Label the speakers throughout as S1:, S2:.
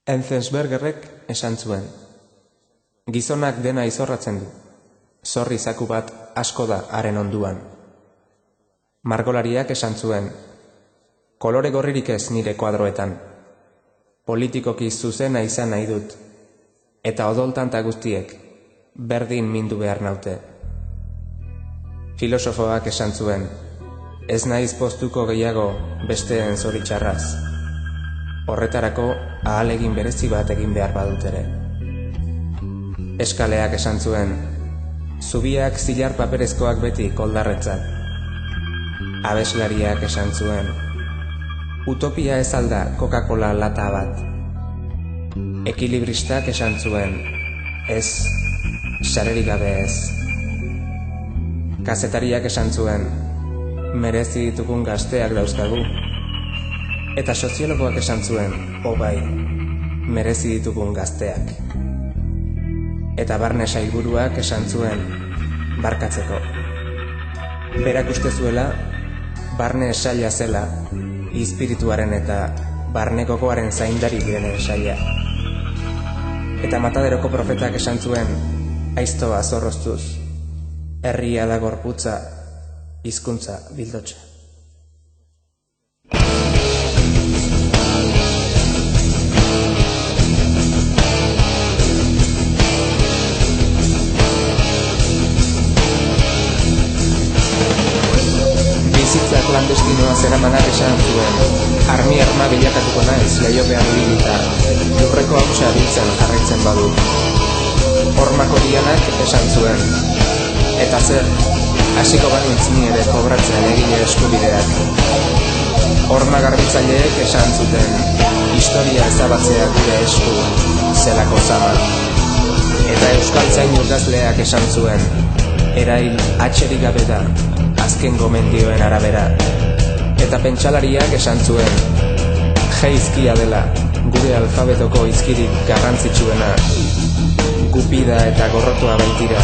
S1: Enzensbergerrek esan zuen: gizonak dena izorratzen du, zorri zaku bat asko da haren onduan. Margolariak esan zuen: kolore gorririk ez nire kuadroetan, politikoki zuzena izan nahi dut, eta odoltanta guztiek berdin mindu behar naute. Filosofoak esan zuen: ez naiz poztuko gehiago besteen zoritxarraz, horretarako ahalegin berezi bat egin behar badut ere. Eskaleak esan zuen: zubiak zilar paperezkoak beti koldarretzat. Abeslariak esan zuen: utopia ez alda Coca-Cola lata bat. Ekilibristak esan zuen: ez, sarerik gabe ez. Kazetariak esan zuen: merezi ditugun gazteak dauzkagu. Eta soziologoak esan zuen: bai, merezi ditugun gazteak. Eta barne sailburuak esan zuen: barkatzeko. Berak uste zuela, barne saila zela, izpirituaren eta barnekokoaren zaindari direnen saila. Eta Mataderoko profetak esan zuen: aiztoa zorroztuz, herria da gorputza, hizkuntza bildotxa. Bizitza klandestinoa zeramanak esan zuen: arma bilakatuko naiz leihopean ibilita, lurreko hautsa biltzen jarraitzen badu. Hormako dianak esan zuen: eta zer, hasiko banintz ni ere kobratzen egile eskubideak. Horma garbitzaileek esan zuten: historia ezabatzea gure esku zelako zama. Eta euskaltzain urgazleak esan zuen: erail atxerik gabe da, azken gomendioen arabera. Eta pentsalariak esan zuen: G-izkia dela, gure alfabetoko izkirik garrantzitsuena. Gupida eta gorrotua baitira,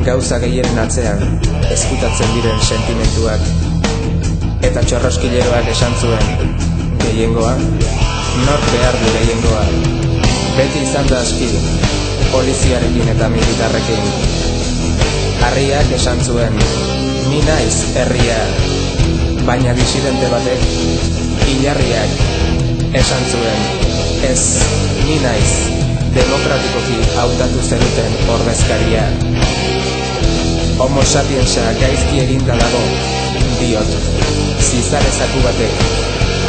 S1: gauza gehieren atzean, ezkutatzen diren sentimentuak. Eta txorroskileroak esan zuen: gehiengoa, nork behar du gehiengoa. Beti izan da aski, poliziarekin eta militarrekin. Harriak esan zuen: ni naiz herria. Baina disidente batek, hilarriak esan zuen: ez, ni naiz demokratikoki hautatu zenuten ordezkaria. Homo sapiensa gaizki eginda dago, diot, zizarezaku batek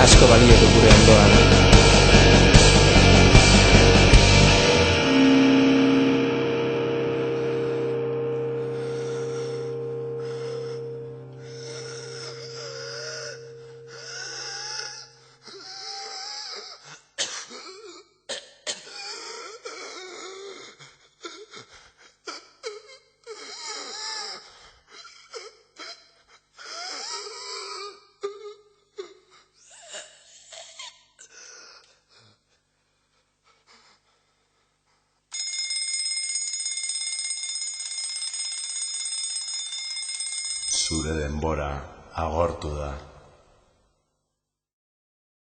S1: asko balio du gure ondoan.
S2: Zure denbora agortu da.